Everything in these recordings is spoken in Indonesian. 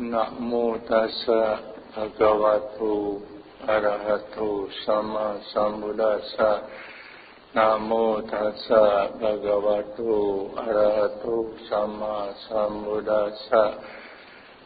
นะโมตัสสะภะคะวะโตอะระหะโตสัมมาสัมพุทธัสสะนะโมตัสสะภะคะวะโตอะระหะโตสัมมาสัมพุทธัสสะ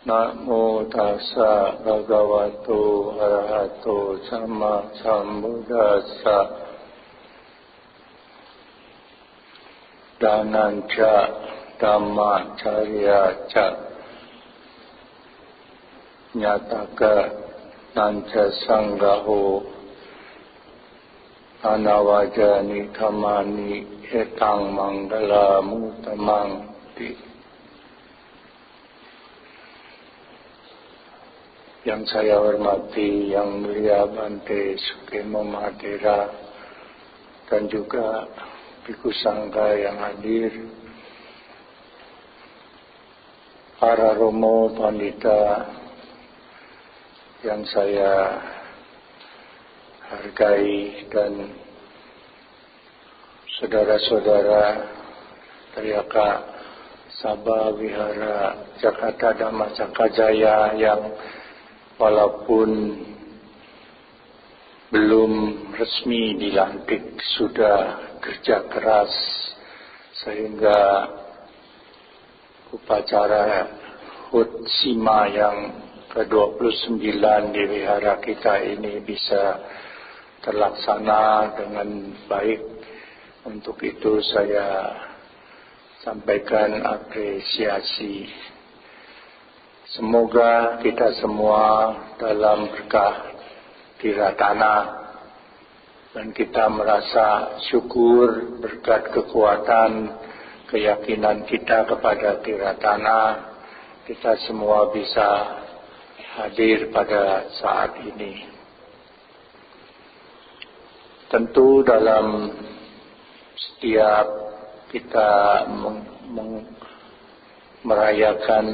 นะโมตัสสะภะคะวะโตอะระหะโตสัมมาสัมพุทธัสสะดานัญจาธัมมัจจริยาจาญาตกะนันจะสังฆโหอานาวาจานิธรรมานิเอตังมังคลามุตตมังติyang saya hormati yang mulia Bante Sukemo Mahatera dan juga Bhikkhu Sangha yang hadir, para romo pandita yang saya hargai dan saudara-saudara Triyaka Sabha Wihara Jakarta Dhamma Cakajaya yang walaupun belum resmi dilantik sudah kerja keras sehingga upacara HUT SIMA yang ke-29 di wihara kita ini bisa terlaksana dengan baik. Untuk itu saya sampaikan apresiasi. Semoga kita semua dalam berkah tiratana dan kita merasa syukur berkat kekuatan keyakinan kita kepada tiratana, kita semua bisa hadir pada saat ini. Tentu dalam setiap kita merayakan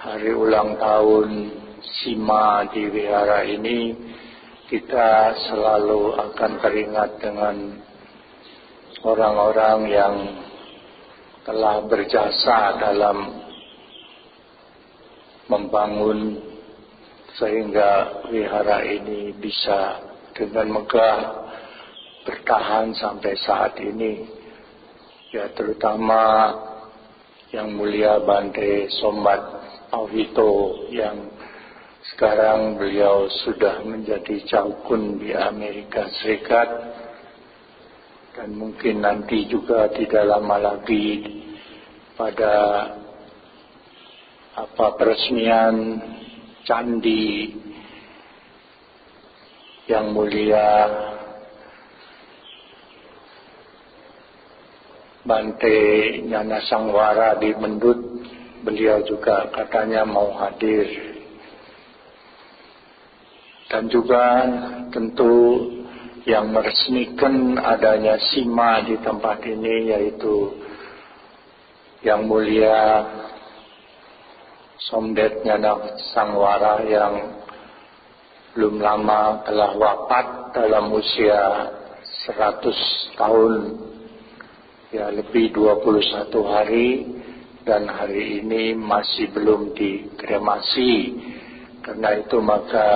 hari ulang tahun SIMA di wihara ini, kita selalu akan teringat dengan orang-orang yang telah berjasa dalam membangun sehingga wihara ini bisa dengan megah bertahan sampai saat ini. Ya, terutama yang mulia Bante Sombat Awito yang sekarang beliau sudah menjadi caukun di Amerika Serikat dan mungkin nanti juga tidak lama lagi pada peresmian candi yang mulia Bante Nyana Sangwara di Mendut, beliau juga katanya mau hadir. Dan juga tentu yang meresmikan adanya SIMA di tempat ini yaitu yang mulia Somdet Nyana Sangwara yang belum lama telah wafat dalam usia 100 tahun, ya lebih 21 hari, dan hari ini masih belum dikremasi. Karena itu maka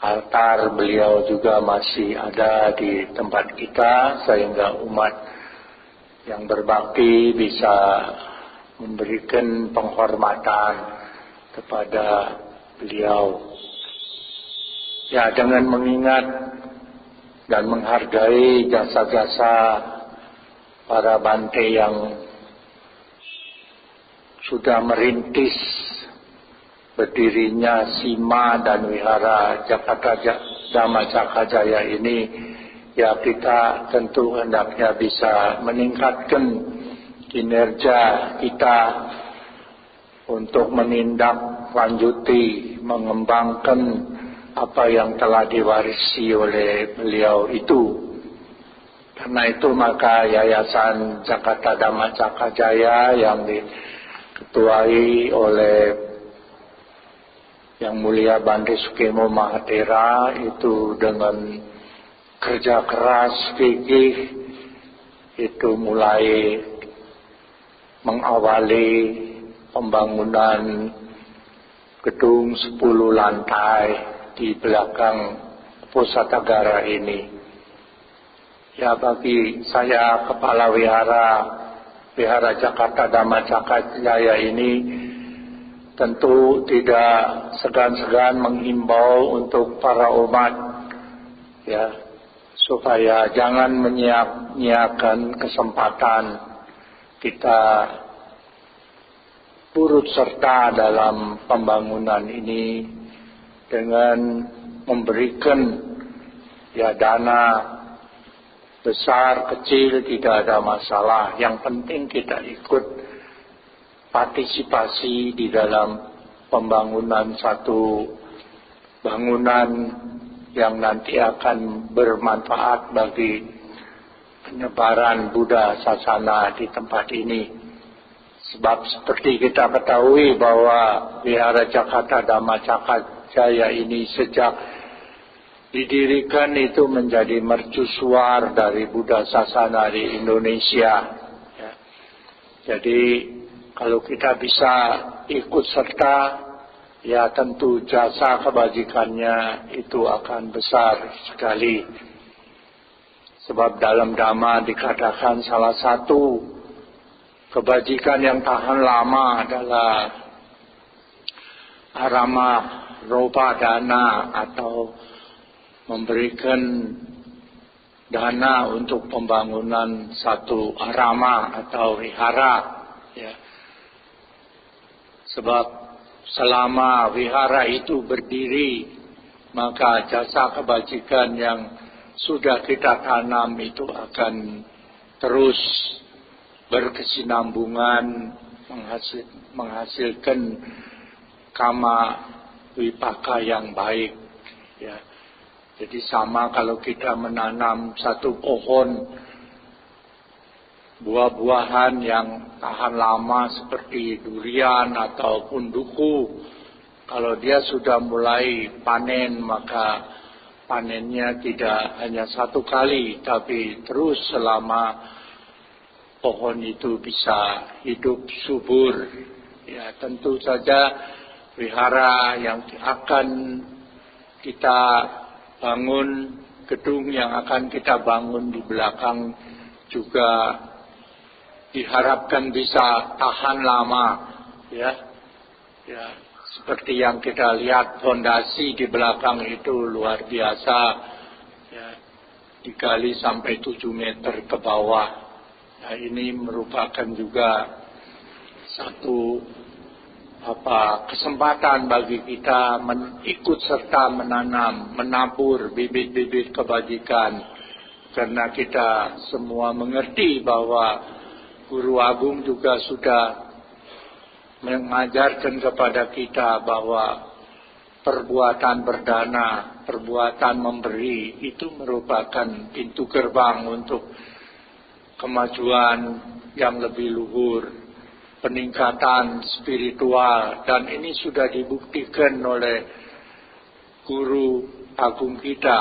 altar beliau juga masih ada di tempat kita sehingga umat yang berbakti bisa memberikan penghormatan kepada beliau. Ya, dengan mengingat dan menghargai jasa-jasa para Bante yang sudah merintis berdirinya SIMA dan wihara Jakarta Dhamma Cakajaya ini, ya kita tentu hendaknya bisa meningkatkan kinerja kita untuk menindaklanjuti, mengembangkan apa yang telah diwarisi oleh beliau itu. Karena itu maka Yayasan Jakarta Dhamma Cakajaya yang diketuai oleh Yang Mulia Bante Sukemo Mahatera itu dengan kerja keras gigih itu mulai mengawali pembangunan gedung 10 lantai di belakang Pusatagara ini. Ya, bagi saya Kepala Wihara Jakarta Dhamma Cakra Jaya ini tentu tidak segan-segan menghimbau untuk para umat, ya, supaya jangan menyia-nyiakan kesempatan kita turut serta dalam pembangunan ini dengan memberikan ya dana besar kecil tidak ada masalah. Yang penting kita ikut partisipasi di dalam pembangunan satu bangunan yang nanti akan bermanfaat bagi penyebaran Buddha Sasana di tempat ini. Sebab seperti kita ketahui bahwa Wihara Jakarta Dhamma Cakra Jaya ini sejak didirikan itu menjadi mercusuar dari Buddha Sasana di Indonesia. Ya. Jadi kalau kita bisa ikut serta, ya tentu jasa kebajikannya itu akan besar sekali. Sebab dalam Dhamma dikatakan salah satu kebajikan yang tahan lama adalah arama ropa dana atau memberikan dana untuk pembangunan satu arama atau wihara. Ya. Sebab selama wihara itu berdiri, maka jasa kebajikan yang sudah kita tanam itu akan terus berkesinambungan, menghasilkan kama wipaka yang baik. Ya. Jadi sama kalau kita menanam satu pohon buah-buahan yang tahan lama seperti durian ataupun duku, kalau dia sudah mulai panen maka panennya tidak hanya satu kali tapi terus selama pohon itu bisa hidup subur. Ya, tentu saja wihara yang akan kita bangun, gedung yang akan kita bangun di belakang juga diharapkan bisa tahan lama. Ya, ya, seperti yang kita lihat fondasi di belakang itu luar biasa. Ya, digali sampai 7 meter ke bawah. Nah, ini merupakan juga satu kesempatan bagi kita ikut serta menanam, menabur bibit-bibit kebajikan. Karena kita semua mengerti bahwa Guru Agung juga sudah mengajarkan kepada kita bahwa perbuatan berdana, perbuatan memberi itu merupakan pintu gerbang untuk kemajuan yang lebih luhur, peningkatan spiritual, dan ini sudah dibuktikan oleh Guru Agung kita.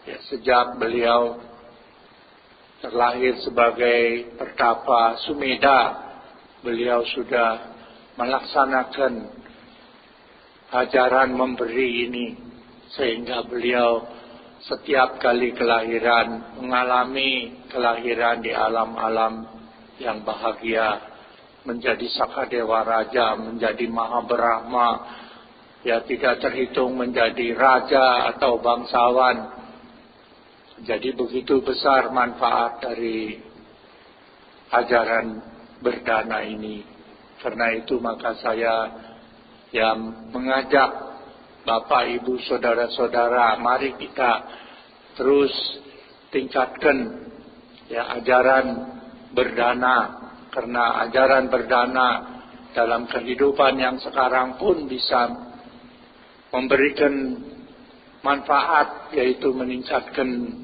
Ya, sejak beliau terlahir sebagai Pertapa Sumedha, beliau sudah melaksanakan ajaran memberi ini, sehingga beliau setiap kali kelahiran mengalami kelahiran di alam-alam yang bahagia, menjadi Sakadewa Raja, menjadi Maha Brahma, ya tidak terhitung menjadi raja atau bangsawan. Jadi begitu besar manfaat dari ajaran berdana ini. Karena itu maka saya yang mengajak Bapak, Ibu, Saudara-saudara, mari kita terus tingkatkan ya ajaran berdana. Karena ajaran berdana dalam kehidupan yang sekarang pun bisa memberikan manfaat, yaitu meningkatkan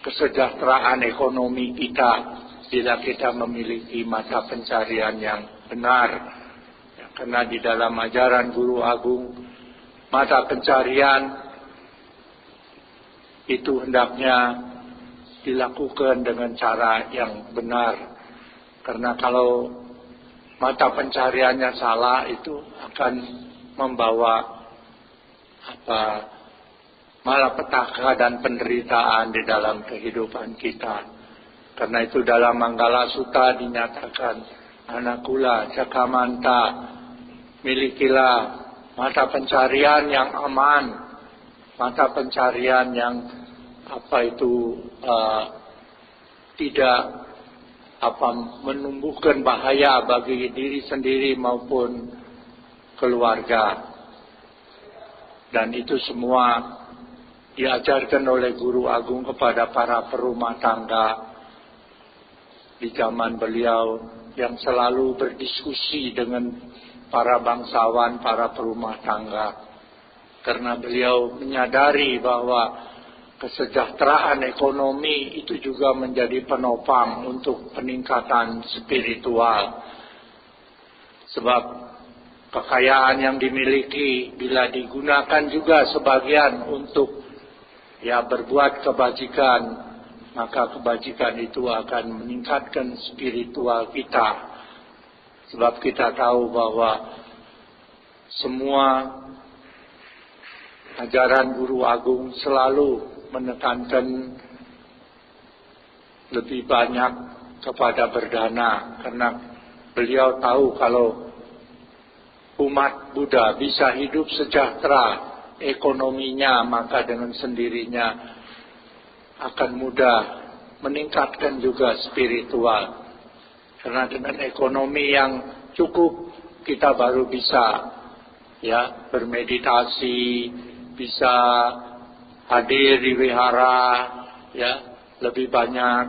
kesejahteraan ekonomi kita bila kita memiliki mata pencarian yang benar. Karena di dalam ajaran Guru Agung, mata pencarian itu hendaknya dilakukan dengan cara yang benar. Karena kalau mata pencariannya salah, itu akan membawa malapetaka dan penderitaan di dalam kehidupan kita. Karena itu dalam Manggala Sutta dinyatakan, anakula cakamanta, milikilah mata pencarian yang aman, mata pencarian yang tidak menumbuhkan bahaya bagi diri sendiri maupun keluarga. Dan itu semua diajarkan oleh Guru Agung kepada para perumah tangga di zaman beliau, yang selalu berdiskusi dengan para bangsawan, para perumah tangga. Karena beliau menyadari bahwa kesejahteraan ekonomi itu juga menjadi penopang untuk peningkatan spiritual. Sebab kekayaan yang dimiliki bila digunakan juga sebagian untuk berbuat kebajikan, maka kebajikan itu akan meningkatkan spiritual kita. Sebab kita tahu bahwa semua ajaran Guru Agung selalu menekankan lebih banyak kepada berdana, karena beliau tahu kalau umat Buddha bisa hidup sejahtera ekonominya, maka dengan sendirinya akan mudah meningkatkan juga spiritual. Karena dengan ekonomi yang cukup, kita baru bisa bermeditasi, bisa hadir di wihara lebih banyak.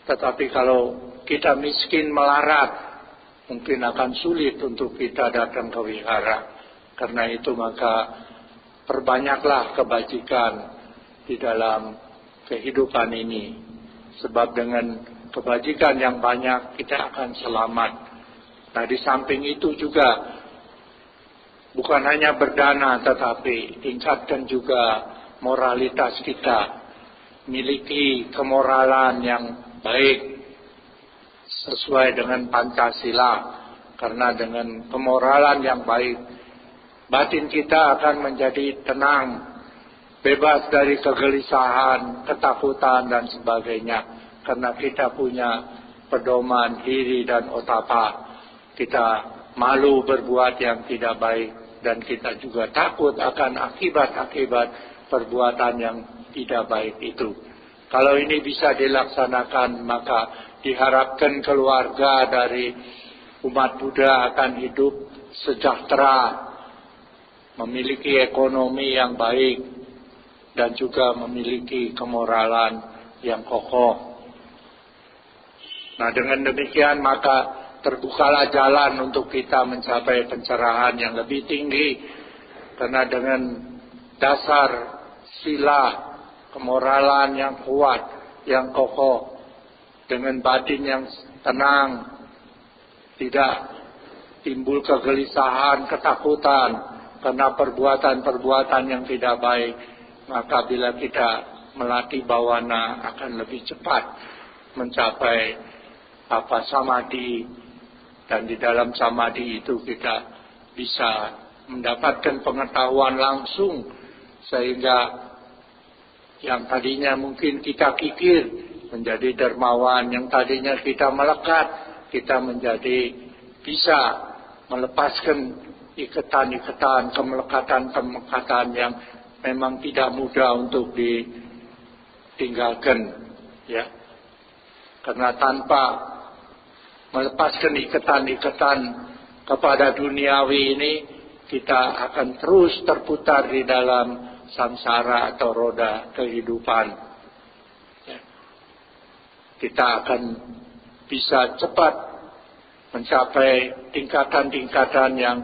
Tetapi kalau kita miskin melarat, mungkin akan sulit untuk kita datang ke wihara. Karena itu maka perbanyaklah kebajikan di dalam kehidupan ini. Sebab dengan kebajikan yang banyak kita akan selamat. Nah, di samping itu juga bukan hanya berdana, tetapi tingkatkan juga moralitas kita. Miliki kemoralan yang baik sesuai dengan Pancasila. Karena dengan kemoralan yang baik, batin kita akan menjadi tenang, bebas dari kegelisahan, ketakutan, dan sebagainya. Karena kita punya pedoman diri dan otapa. Kita malu berbuat yang tidak baik, dan kita juga takut akan akibat-akibat perbuatan yang tidak baik itu. Kalau ini bisa dilaksanakan, maka diharapkan keluarga dari umat Buddha akan hidup sejahtera, memiliki ekonomi yang baik, dan juga memiliki kemoralan yang kokoh. Nah, dengan demikian maka terbukalah jalan untuk kita mencapai pencerahan yang lebih tinggi. Karena dengan dasar sila kemoralan yang kuat, yang kokoh, dengan batin yang tenang, tidak timbul kegelisahan, ketakutan karena perbuatan-perbuatan yang tidak baik, maka bila kita melatih bawana akan lebih cepat mencapai samadhi. Dan di dalam samadhi itu kita bisa mendapatkan pengetahuan langsung, sehingga yang tadinya mungkin kita kikir menjadi dermawan, yang tadinya kita melekat, kita menjadi bisa melepaskan ikatan-ikatan, kemelekatan-kemelekatan yang memang tidak mudah untuk ditinggalkan, Karena tanpa melepaskan ikatan-ikatan kepada duniawi ini, kita akan terus terputar di dalam samsara atau roda kehidupan. Kita akan bisa cepat mencapai tingkatan-tingkatan yang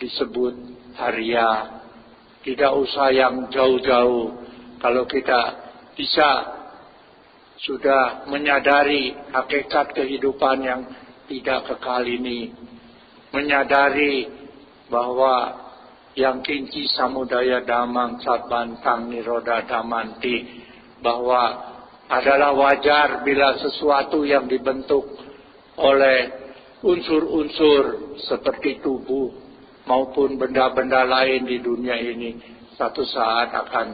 disebut Arya. Tidak usah yang jauh-jauh. Kalau kita bisa sudah menyadari hakikat kehidupan yang tidak kekal ini, menyadari bahwa yang kinci samudaya damang satbantang niroda damanti, bahwa adalah wajar bila sesuatu yang dibentuk oleh unsur-unsur seperti tubuh maupun benda-benda lain di dunia ini satu saat akan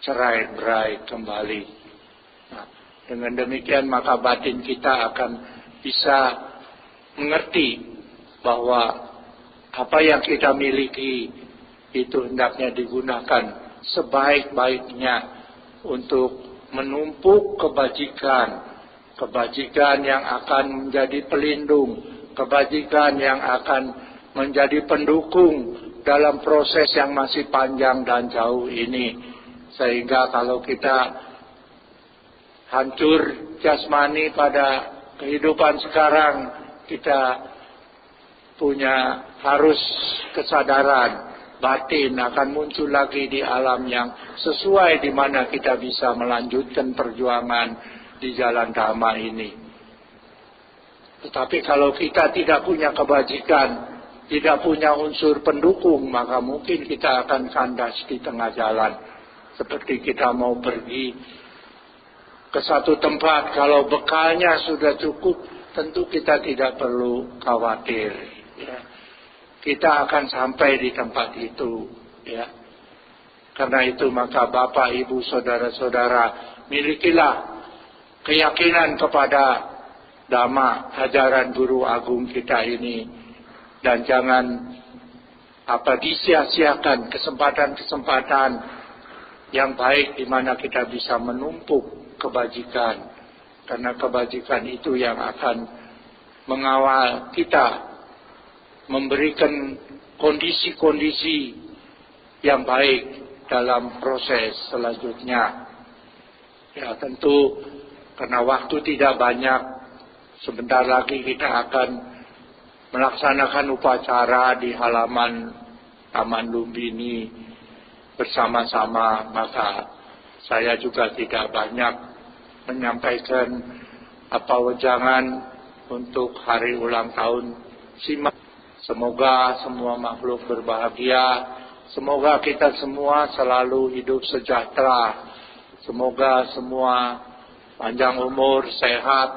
cerai-berai kembali. Nah, dengan demikian maka batin kita akan bisa mengerti bahwa apa yang kita miliki itu hendaknya digunakan sebaik-baiknya untuk menumpuk kebajikan yang akan menjadi pelindung, kebajikan yang akan menjadi pendukung dalam proses yang masih panjang dan jauh ini. Sehingga kalau kita hancur jasmani pada kehidupan sekarang, kita harus kesadaran batin akan muncul lagi di alam yang sesuai di mana kita bisa melanjutkan perjuangan di jalan dhamma ini. Tetapi kalau kita tidak punya kebajikan, tidak punya unsur pendukung, maka mungkin kita akan kandas di tengah jalan. Seperti kita mau pergi ke satu tempat, kalau bekalnya sudah cukup, tentu kita tidak perlu khawatir. Ya. Kita akan sampai di tempat itu. Ya. Karena itu maka Bapak, Ibu, Saudara-saudara, milikilah keyakinan kepada Dhamma, ajaran Guru Agung kita ini. Dan jangan disia-siakan kesempatan-kesempatan yang baik di mana kita bisa menumpuk kebajikan. Karena kebajikan itu yang akan mengawal kita, memberikan kondisi-kondisi yang baik dalam proses selanjutnya. Ya tentu karena waktu tidak banyak, sebentar lagi kita akan melaksanakan upacara di halaman Taman Lumbini bersama-sama, maka saya juga tidak banyak menyampaikan wejangan untuk hari ulang tahun Sima. Semoga semua makhluk berbahagia, semoga kita semua selalu hidup sejahtera, semoga semua panjang umur, sehat,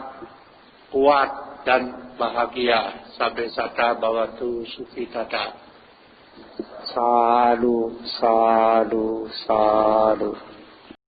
kuat dan bahagia. Sabbe sata bhavatu sukhitata. Sadhu, sadhu, sadhu.